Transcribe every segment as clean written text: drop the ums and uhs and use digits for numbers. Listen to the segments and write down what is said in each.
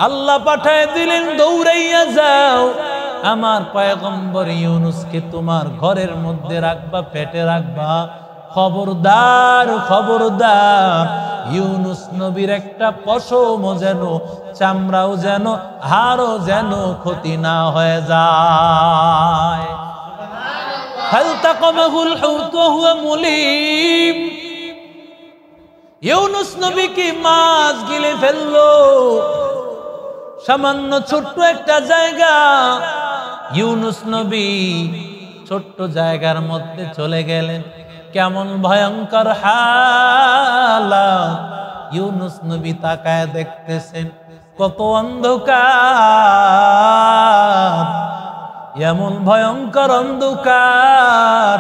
আল্লাহ পাঠায় দিলেন, দৌড়াইয়া যাও, আমার পয়গম্বর ইউনুসকে তোমার ঘরের মধ্যে রাখবা, পেটে রাখবা। খবরদার খবরদার, ইউনুস নবীর একটা পশমও যেন, চামড়াও যেন, হাড়ও যেন ক্ষতি না হয়ে যায়। ফালতাকামাহুল হুত ওয়া হুয়া মুলিম। ইউনুস নবীকে মাছ গিলে ফেললো। সামান্য ছোট্ট একটা জায়গা, ইউনুস নবী ছোট্ট জায়গার মধ্যে চলে গেলেন। কেমন ভয়ঙ্কর হালাত! ইউনুস নবী তাকায় দেখতেছেন কত অন্ধকার, এমন ভয়ঙ্কর অন্ধকার।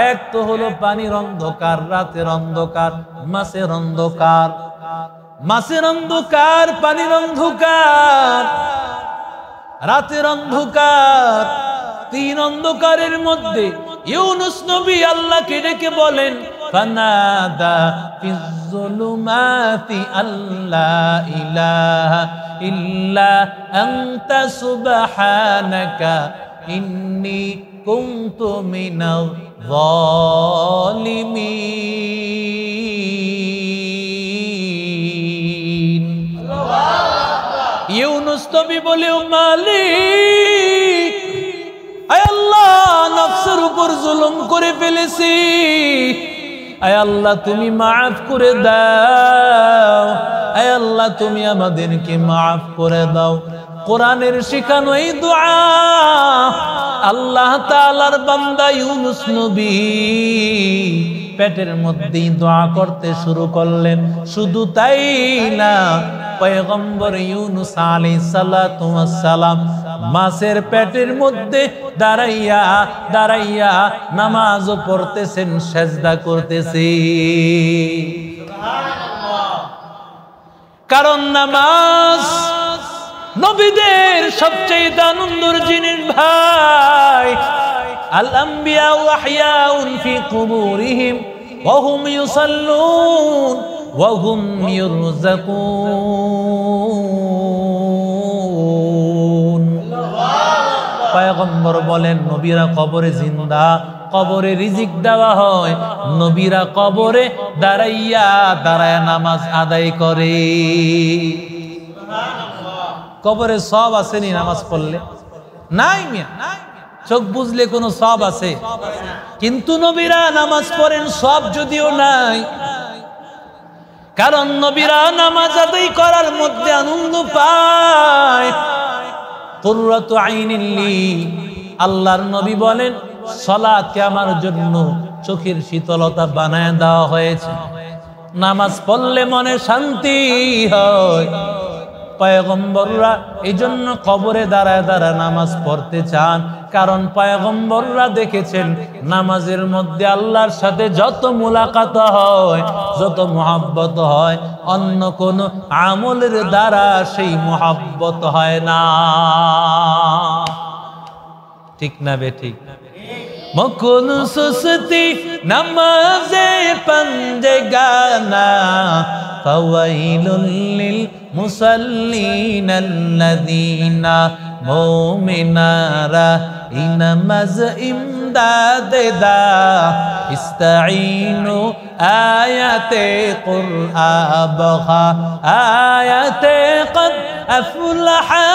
এক তো হলো পানির অন্ধকার, রাতের অন্ধকার, মাছের অন্ধকার, মাছের অন্ধকার, পানির অন্ধকার, রাতের অন্ধকার। তিন অন্ধকারের মধ্যে ইউনুস নবী আল্লাহকে ডেকে বলেন, ফানাদা ফিজ যুলুমাতি আল্লা ইলাহা ইল্লা আনতা সুবহানাকা ইন্নী কুনতু মিনাল যালিমিন। ইউনুস নবী বলে, ও মালিক, আয় আল্লাহ, নফসের উপর জুলুম করে ফেলেছি, আয় আল্লাহ তুমি মাফ করে দাও, আয় আল্লাহ তুমি আমাদেরকে মাফ করে দাও। কোরআনের শিখানো এই দোয়া আল্লাহ তাআলার বান্দা ইউনুস নবী পেটের মধ্যেই দোয়া করতে শুরু করলেন। শুধু তাই না, পয়গম্বর ইউনুস আলাইহিস সালাতু ওয়াস সালাম মাছের পেটের মধ্যে দাঁড়াইয়া দাঁড়াইয়া নামাজও পড়তেছেন, সেজদা করতেছেন। কারণ নামাজ নবীদের সবচেয়ে আনন্দের জিনিস ভাই। আল আম্বিয়া আহয়াউন ফি কুবুরিহিম ওয়া হুম ইউসাল্লুন ওয়া হুম ইউরযাকুন। পয়গম্বর বলেন, নবীরা কবরে জিন্দা, কবরে রিজিক দেওয়া হয়, নবীরা কবরে দাঁড়াইয়া দাঁড়ায় নামাজ আদায় করে। কবরে সব আসেনি নামাজ পড়লে? নাই মিয়া, চোখ বুঝলে কোনো সব আছে? কিন্তু নবীরা নামাজ পড়েন, সব যদিও নাই। কারণ নবীরা নামাজ আদায় করার মধ্যে আনন্দ পায়। কুররাতু আইনিন লি, আল্লাহর নবী বলেন, সালাতকে আমার জন্য চোখের শীতলতা বানায় দেওয়া হয়েছে। নামাজ পড়লে মনে শান্তি হয়। পয়গম্বররা এই জন্য কবরে দাঁড়ায় দাঁড়ায় নামাজ পড়তে চান, কারণ পয়গম্বররা দেখেছেন নামাজের মধ্যে আল্লাহর সাথে যত মুলাকাত হয়, যত মুহাব্বত হয়, অন্য কোন আমলের দ্বারা সেই মুহাব্বত হয় না। ঠিক না বে ঠিক? মকুন সুস্তি নামাজে পঞ্জগানা ফাওয়াইলুল লিল মুসাল্লিন আল্লাযীনা মুমিনারা ইনামাজ ইমদাদ দা ইস্তাঈনু আয়াতে কুরআবহা আয়াতে কদ আফলাহা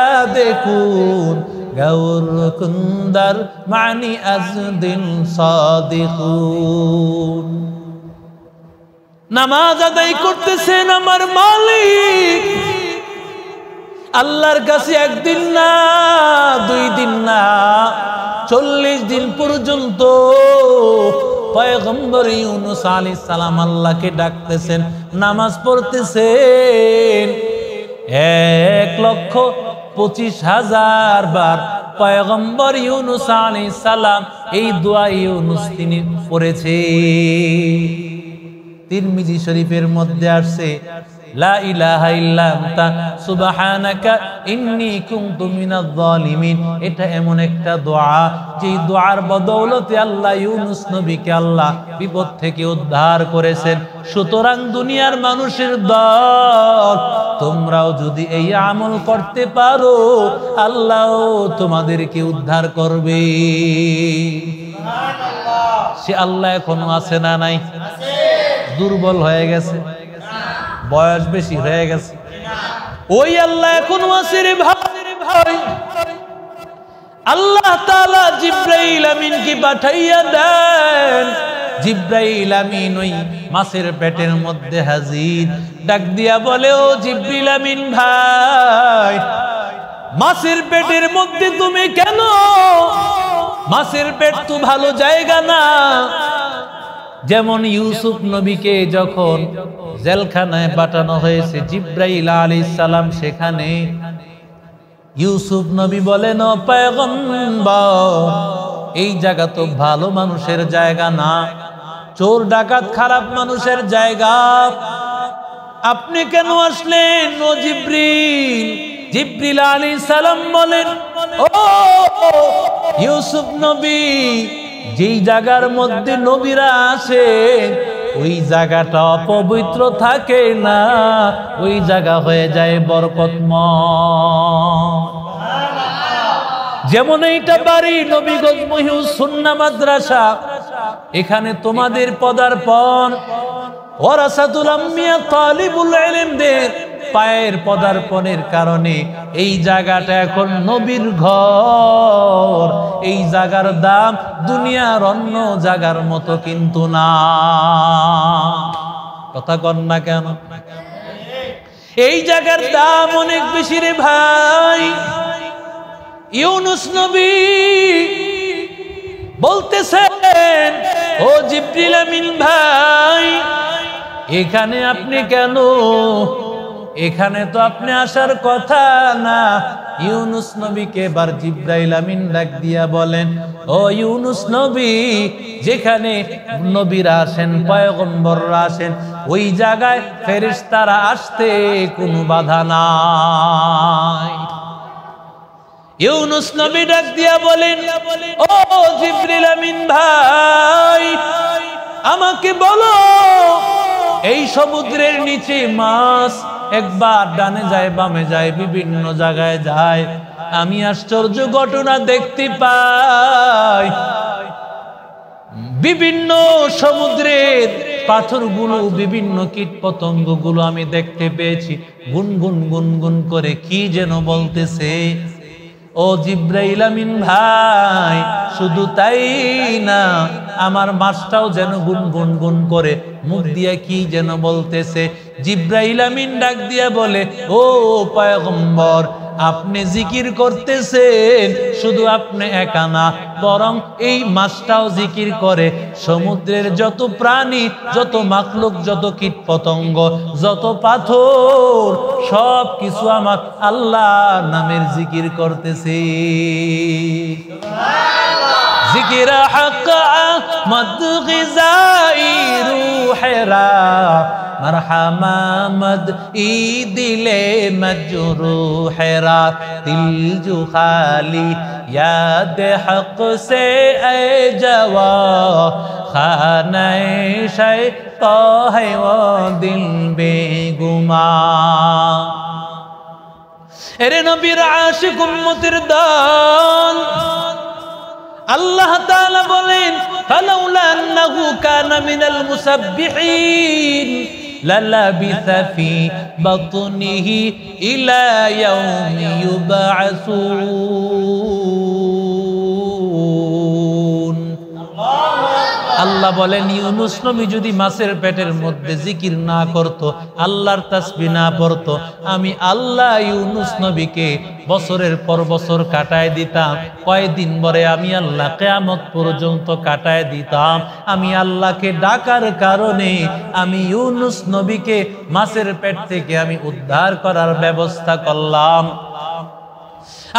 রায়াদকুন গাউর কুন্দার মানি আজদিন সাদিকুন। নামাজ আদায় করতেছেন আমার মালিক, আল্লাহর কাছে একদিন না, 2 দিন না, 40 দিন পর্যন্ত পয়গম্বর ইউনুস আলাইহিস সালাম আল্লাহকে ডাকতেছেন, নামাজ পড়তেছেন। 1,25,000 বার পয়গম্বর ইউনুস আলাইহিস সালাম এই দোয়া ইউনুস তিনি পড়েছে। তিরমিজি শরীফের মধ্যে আসছে, লা ইলাহা ইল্লা আনতা সুবহানাকা ইন্নী কুনতু মিনাজ জালিমিন। এটা এমন একটা দোয়া, যে দোয়ার বদৌলতে আল্লাহ ইউনুস নবীকে আল্লাহ বিপদ থেকে উদ্ধার করেছেন। সুতরাং দুনিয়ার মানুষের দল তোমরাও যদি এই আমল করতে পারো আল্লাহ তোমাদেরকে উদ্ধার করবে। সে আল্লাহ এখনো আছে না নাই? দুর্বল হয়ে গেছে, বয়স বেশি হয়ে গেছে, ওই আল্লাহ এখনো আছে রে ভাই। আল্লাহ তাআলা জিবরাইল আমিনকে পাঠাইয়া দেন। জিবরাইল আমিন ওই মাছের পেটের মধ্যে হাজির, ডাক দিয়া বলে, ও জিবরিল আমিন ভাই, মাছের পেটের মধ্যে তুমি কেন? মাছের পেট তো ভালো জায়গা না। যেমন ইউসুফ নবীকে যখন জেলখানায় পাঠানো হয়েছে জিবরাইল আলাইহিস সালাম সেখানে, ইউসুফ নবী বলেন, ও পয়গম্বর, এই জায়গা তো ভালো মানুষের জায়গা না, চোর ডাকাত খারাপ মানুষের জায়গা, আপনি কেন আসলেন? ও জিবরিল। জিবরিল আলাইহিস সালাম বলেন, ও ইউসুফ নবী, যেই জায়গার মধ্যে নবীরা আসে ওই জায়গাটা অপবিত্র থাকে না, ওই জায়গা হয়ে যায় বরকতময়। যেমন এইটা বাড়ি নবীগঞ্জ মহিউস সুন্নাহ মাদ্রাসা, এখানে তোমাদের পদার্পণ ওয়ারাসাতুল আম্বিয়া তালিবুল ইলমদের পায়ের পদার্পণের কারণে এই জায়গাটা এখন নবীর ঘর। এই জায়গার দাম দুনিয়ার অন্য জায়গার মতো কিন্তু না। কথা কন না কেন? এই জায়গার দাম অনেক বেশি রে ভাই। ইউনুস নবী বলতেছেন, ও জিবরিল আমিন ভাই, এখানে আপনি কেন? এখানে তো আপনি আসার কথা না। ইউনুস নবীকে এবার জিবরাইল আমিন ডাক দিয়া বলেন, ও ইউনুস নবী, যেখানে নবীরা আসেন, পয়গম্বররা আসেন, ওই জায়গায় ফেরেশতারা আসতে কোনো বাধা নাই। ইউনুস নবী ডাক দিয়া বলেন, ও জিবরিল আমিন ভাই, আমাকে বলো, এই সমুদ্রের নিচে মাছ একবার ডানে যায় বামে যায় বিভিন্ন জায়গায় যায়, আমি আশ্চর্য ঘটনা দেখতে পাই। বিভিন্ন সমুদ্রের পাথরগুলো, বিভিন্ন কীট পতঙ্গগুলো আমি দেখতে পেয়েছি গুনগুন গুনগুন করে কি যেন বলতেছে। ও জিবরাইল আমিন ভাই, শুধু তাই না, আমার মাছটাও যেন গুনগুন গুন করে মুখ দিয়ে কি যেন বলতেছে। জিবরাইল আমিন ডাক দিয়া বলে, ও পয়গম্বর, আপনি জিকির করতেছেন, শুধু আপনি একা না, বরং এই মাছটাও জিকির করে। সমুদ্রের যত প্রাণী, যত মাখলুক, যত কীট পতঙ্গ, যত পাথর, সব কিছু আমার আল্লাহর নামের জিকির করতেছে। জিকির হক মদ গিজাই রূহেরা, মারহামা মদ ই দিলে মজরুহেরা, দিল জু খালি याद हक से ए जवा, खाना शैता है वो दिल बेगुमा। এরে নবীর আশিক উম্মতের দল, আল্লাহ তাআলা বলেন, ফালাউলা আন্নাহু কানা মিনাল মুসাব্বিহিন লালাবিসা ফি বাতনিহি ইলা ইয়াউমি ইউবআসুন। আল্লাহ বলেন, ইউনুস নবী যদি মাছের পেটের মধ্যে জিকির না করত, আল্লাহর তাসবিহ না পড়তো, আমি আল্লাহ ইউনুস নবীকে বছরের পর বছর কাটায় দিতাম। কয়দিন পরে আমি আল্লাহ কিয়ামত পর্যন্ত কাটায় দিতাম। আমি আল্লাহকে ডাকার কারণে আমি ইউনুস নবীকে মাছের পেট থেকে আমি উদ্ধার করার ব্যবস্থা করলাম।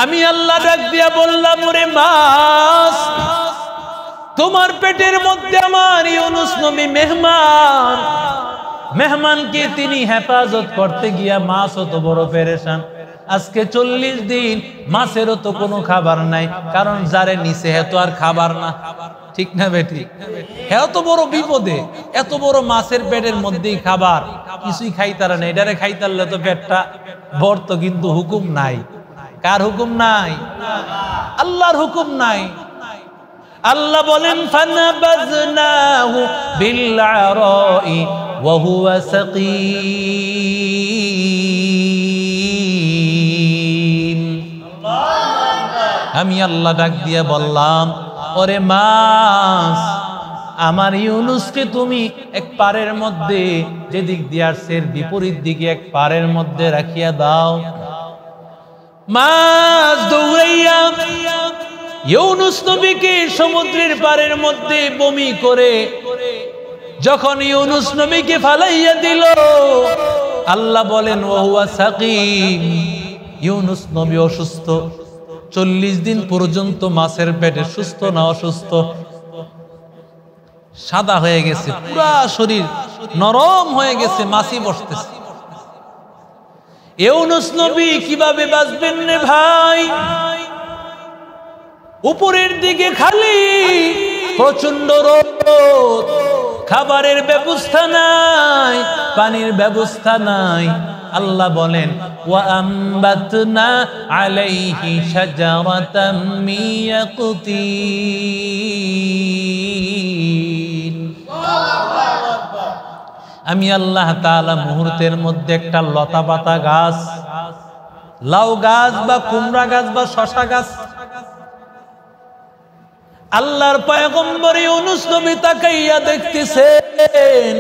আমি আল্লাহ ডাক দিয়া বললাম, ওরে মাছ, তোমার পেটের মধ্যে আমার ইউনুস নবী মেহমানকে তিনি হেফাজত করতে গিয়া মাছ অত বড় পেরেশান। আজকে 40 দিন মাছেরও তো কোনো খাবার নাই, কারণ যারে নিচে এত আর খাবার না, ঠিক না বেটি? এত বড় বিপদে, এত বড় মাছের পেটের মধ্যেই খাবার, কিছুই খাইতারা নেই। এটারে খাইতারলে তো পেটটা ভরতো, কিন্তু হুকুম নাই। কার হুকুম নাই? আল্লাহর হুকুম নাই। আল্লাহ বলেন ফানাবাযনাহু বিল আরাই ওয়া হুয়া সাকিম। আমি আল্লাহ ডাক দিয়া বললাম, ওরে মাছ, আমার ইউনুসকে তুমি এক পারের মধ্যে, যেদিক দিয়ে আসছে বিপরীত দিকে এক পারের মধ্যে রাখিয়া দাও। মাছ দৌড়াইয়া ইউনুস নবীকে সমুদ্রের পারের মধ্যে বমি করে যখন ইউনুস নবীকে ফালাইয়া দিল, আল্লাহ বলেন ওয়া হুয়া সাকিম, ইউনুস নবী অসুস্থ। 40 দিন পর্যন্ত মাছের পেটে, সুস্থ না অসুস্থ? সাদা হয়ে গেছে, পুরা শরীর নরম হয়ে গেছে, মাছি বসতেছে। ইউনুস নবী কিভাবে বাঁচবেন রে ভাই? উপরের দিকে খালি প্রচন্ড রোদ, খাবারের ব্যবস্থা নাই, পানির ব্যবস্থা নাই। আল্লাহ বলেন ওয়া আমবাতনা আলাইহি শাজারাতাম মিন ইয়াকুতিন। আমি আল্লাহ তাআলা মুহূর্তের মধ্যে একটা লতা পাতা গাছ, লাউ গাছ বা কুমড়া গাছ বা শশা গাছ, আল্লাহর পয়গম্বর ইউনুস নবী তাকাইয়া দেখতেছেন,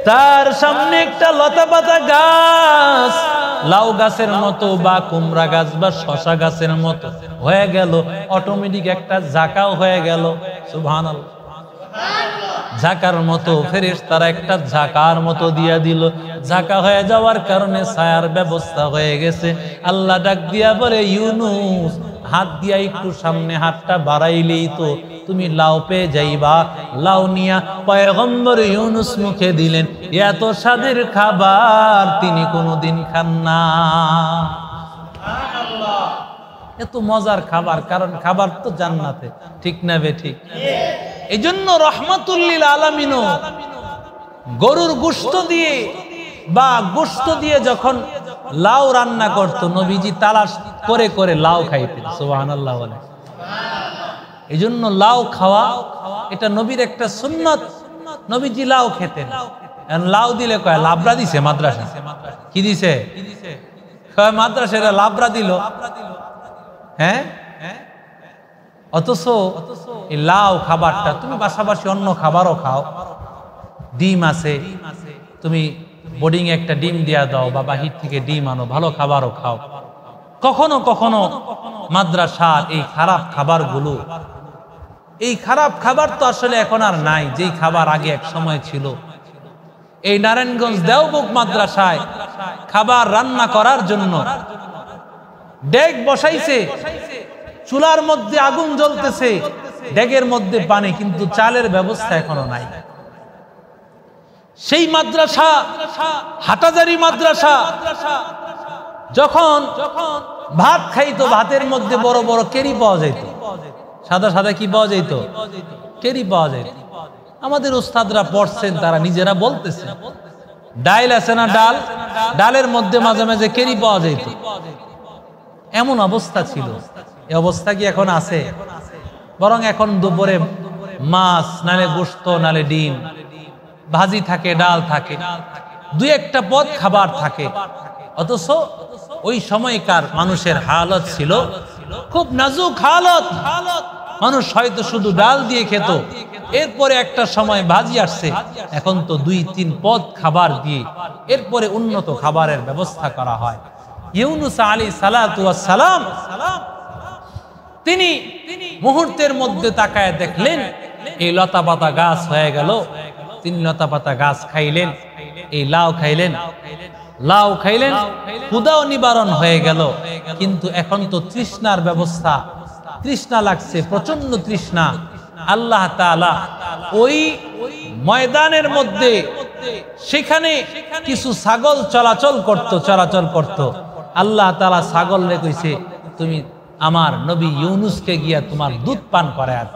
তার সামনে একটা লতা পাতা গাছ লাউ গাছের মতো বা কুমড়া গাছ বা শশা গাছের মতো হয়ে গেল, অটোমেটিক একটা ঝাঁকাও হয়ে গেল। সুবহানাল্লাহ। ঝাঁকার মতো ফেরেশতারা একটা ঝাঁকার মতো দিয়া দিল। ঝাঁকা হয়ে যাওয়ার কারণে ছায়ার ব্যবস্থা হয়ে গেছে। আল্লাহ ডাক দিয়া বলে, ইউনুস, হাত দিয়া একটু সামনে হাতটা বাড়াইলেই তো তুমি লাউ পেয়ে যাইবা। লাউ নিয়া পয়গম্বর ইউনুস মুখে দিলেন। এত স্বাদের খাবার তিনি কোনোদিন খান না। এত মজার খাবার, কারণ খাবার তো জান্নাতে, ঠিক না বে ঠিক? এই জন্য রহমাতুল লিল আলামিন গরুর গোশত দিয়ে বা গোশত দিয়ে যখন লাউ রান্না করত, নবীজি তালাশ করে করে লাউ খাইতেন। সুবহানাল্লাহ বলে। এই জন্য লাউ খাওয়া এটা নবীর একটা সুন্নত। নবীজি লাউ খেতেন। লাউ দিলে কয় লাবড়া দিছে মাদ্রাসা। কি দিছে? কয় মাদ্রাসা লাবড়া দিল। হ্যাঁ, অথচ এই লাউ খাবারটা তুমি পাশাপাশি অন্য খাবারও খাও। ডিম আছে, তুমি বোর্ডিং একটা ডিম দিয়া দাও বা বাহির থেকে ডিম আনো, ভালো খাবারও খাও। কখনো কখনো মাদ্রাসার এই খারাপ খাবারগুলো, এই খারাপ খাবার তো আসলে এখন আর নাই, যেই খাবার আগে এক সময় ছিল। এই নারায়ণগঞ্জ দেওবন্দ মাদ্রাসায় খাবার রান্না করার জন্য ডেক বসাইছে, চুলার মধ্যে আগুন জ্বলতেছে, ডেকের মধ্যে পানি, কিন্তু চালের ব্যবস্থা এখনো নাই। সেই মাদ্রাসা, হাটাজারি মাদ্রাসা, যখন ভাত খাইতো, ভাতের মধ্যে বড় বড় কেরি পাওয়া যেত। সাদা সাদা কি পাওয়া যেত? কেরি পাওয়া যেত। আমাদের উস্তাদরা পড়ছেন, তারা নিজেরা বলতেছে, ডাল আছে না, ডাল, ডালের মধ্যে মাঝে মাঝে কেরি পাওয়া যেত। এমন অবস্থা ছিল। এই অবস্থা কি এখন আছে? বরং এখন দুপুরে মাছ, নালে গোশত, নালে ডিম, ভাজি থাকে, ডাল থাকে, দুই একটা পদ খাবার থাকে। অথচ ওই সময়কার মানুষের হালত ছিল খুব নাজুক হালত। মানুষ হয়তো শুধু ডাল দিয়ে খেত, এরপরে একটা সময় ভাজি আসছে, এখন তো 2-3 পদ খাবার দিয়ে এরপরে উন্নত খাবারের ব্যবস্থা করা হয়। ইউনুস আলাইহিস সালাতু ওয়াস সালাম তিনি মুহূর্তের মধ্যে তাকায় দেখলেন এই লতা পাতা গাছ হয়ে গেল। তিনি লতা পাতা গাছ খাইলেন, এই লাউ খাইলেন, লাউ খাইলেন, ক্ষুধাও নিবারণ হয়ে গেল। কিন্তু এখন তো তৃষ্ণার ব্যবস্থা, তৃষ্ণা লাগছে, প্রচন্ড তৃষ্ণা। আল্লাহ তাআলা ওই ময়দানের মধ্যে সেখানে কিছু ছাগল চলাচল করত। আল্লাহ তাআলা ছাগল রে কইছে তুমি আমার নবী ইউনুসকে গিয়া তোমার দুধ পান করায়।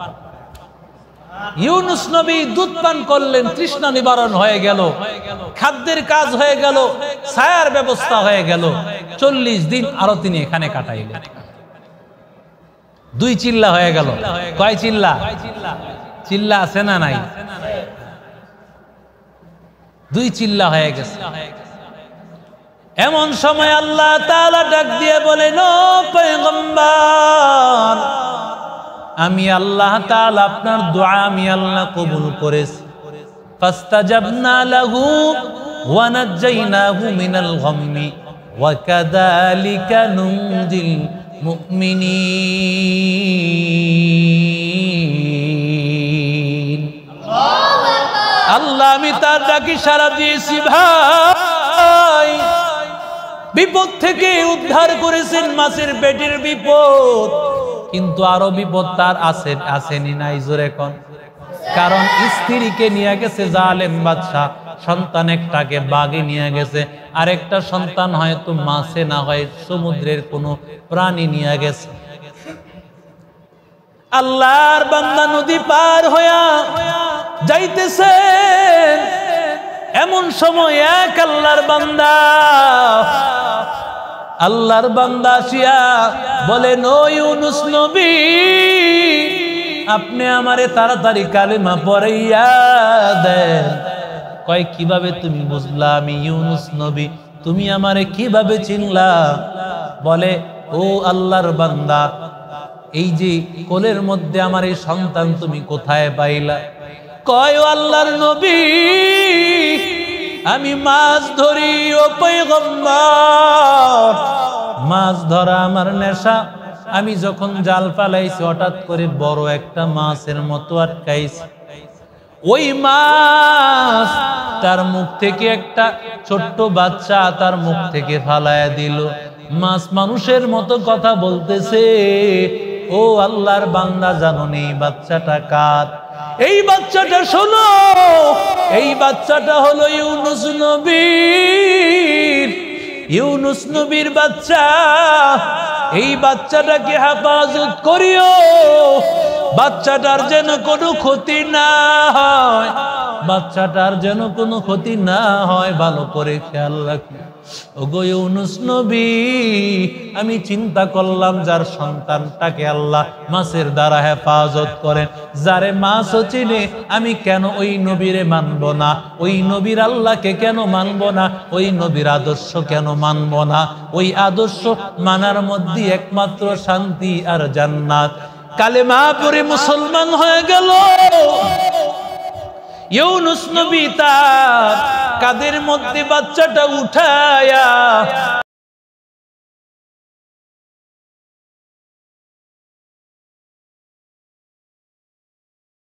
ইউনুস নবী দুধ পান করলেন, তৃষ্ণা নিবারণ হয়ে গেল, খাদ্যের কাজ হয়ে গেল, ছায়ার ব্যবস্থা হয়ে গেল। 40 দিন আরো তিনি এখানে কাটাইলেন। 2 চিল্লা হয়ে গেল। কয় চিল্লা? চিল্লা আছে না নাই? 2 চিল্লা হয়ে গেছে। এমন সময় আল্লাহ তাআলা ডাক দিয়ে বলেন, ও পয়গম্বর, আমি আল্লাহ তাআলা আপনার দোয়া আমি আল্লাহ কবুল করেছি। ফাস্তাজাবনা লাহু ওয়া নাজ্জাইনাহু মিনাল গাম্মি ওয়া কাযালিকা নুনজিল মুমিনিন। আল্লাহ আমি তার ডাকে সাড়া দিয়েছি ভাই, বিপদ থেকে উদ্ধার করেছেন, মাছের পেটের বিপদ, কিন্তু আরো বিপদ তার আসেনি নাই? জোরে কোন? কারণ স্ত্রীকে নিয়ে গেছে জালেম বাদশা, সন্তান একটাকে বাগে নিয়ে গেছে, আরেকটা সন্তান হয়তো মাছে না হয় সমুদ্রের কোনো প্রাণী নিয়ে গেছে। আল্লাহর বান্দা নদী পার হইয়া যাইতেছেন, এমন সময় এক আল্লাহর বান্দা আসিয়া বলেন, ও ইউনুস নবী, আপনি আমারে তাড়াতাড়ি কালেমা পড়াইয়া দেন। কয় কিভাবে তুমি বুঝলা আমি ইউনুস নবী? তুমি আমারে কিভাবে চিনলা? বলে, ও আল্লাহর বান্দা, এই যে কোলের মধ্যে আমার এই সন্তান তুমি কোথায় পাইলা? কয়, ও আল্লাহর নবী, আমি মাছ ধরি ও পয়গম্বর, মাছ ধরা আমার নেশা। আমি যখন জাল ফালাইছি হঠাৎ করে বড় একটা মাছের মতো আটকাইছি। ওই মাছ তার মুখ থেকে একটা ছোট্ট বাচ্চা তার মুখ থেকে ফালায়া দিল। মাছ মানুষের মতো কথা বলতেছে। ও আল্লাহর বান্দা, জানো নি এই বাচ্চাটা কার? এই বাচ্চাটা শোনো, এই বাচ্চাটা হলো ইউনুস নবীর, ইউনুস নবীর বাচ্চা। এই বাচ্চাটাকে হেফাজত করিও, বাচ্চাটার যেন কোনো ক্ষতি না হয়, বাচ্চাটার যেন কোনো ক্ষতি না হয়, ভালো করে খেয়াল রাখি। ওগো ইউনুস নবী, আমি চিন্তা করলাম যার সন্তানটাকে আল্লাহ মাছের দ্বারা হেফাজত করেন, যারে মাছও চিনে, আমি কেন ওই নবীরে মানব না? ওই নবীর আল্লাহকে কেন মানব না? ওই নবীর আদর্শ কেন মানব না? ওই আদর্শ মানার মধ্যে একমাত্র শান্তি আর জান্নাত। কালেমা পড়ে মুসলমান হয়ে গেল। ইউনুস নবী তার কাদের মধ্যে বাচ্চাটা উঠায়া